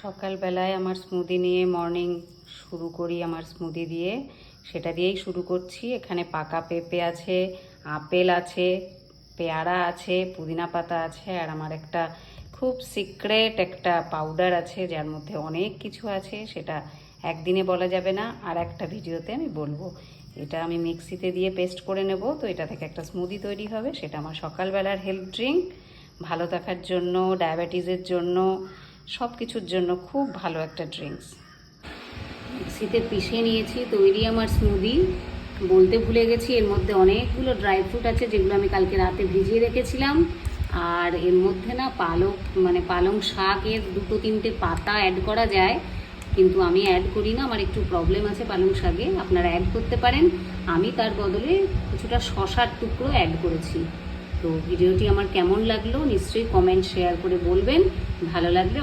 সকালবেলায় আমার স্মুদি নিয়ে মর্নিং শুরু করি, আমার স্মুদি দিয়ে, সেটা দিয়েই শুরু করছি। এখানে পাকা পেঁপে আছে, আপেল আছে, পেয়ারা আছে, পুদিনা পাতা আছে, আর আমার একটা খুব সিক্রেট একটা পাউডার আছে যার মধ্যে অনেক কিছু আছে, সেটা একদিনে বলা যাবে না, আর একটা ভিডিওতে আমি বলবো। এটা আমি মিক্সিতে দিয়ে পেস্ট করে নেব, তো এটা থেকে একটা স্মুদি তৈরি হবে। সেটা আমার সকালবেলার হেলথ ড্রিঙ্ক, ভালো থাকার জন্য, ডায়াবেটিসের জন্য, সব কিছুর জন্য খুব ভালো একটা ড্রিঙ্কস। মিক্সিতে পিষে নিয়েছি, তৈরি আমার স্মুদি। বলতে ভুলে গেছি, এর মধ্যে অনেকগুলো ড্রাই ফ্রুট আছে যেগুলো আমি কালকে রাতে ভিজিয়ে রেখেছিলাম। আর এর মধ্যে না পালং শাকের 2-3টে পাতা অ্যাড করা যায়, কিন্তু আমি অ্যাড করি না, আমার একটু প্রবলেম আছে পালং শাকে। আপনারা অ্যাড করতে পারেন, আমি তার বদলে কিছুটা শসার টুকরো অ্যাড করেছি। তো ভিডিওটি আমার কেমন লাগলো নিশ্চয়ই কমেন্ট শেয়ার করে বলবেন। ভালো লাগলে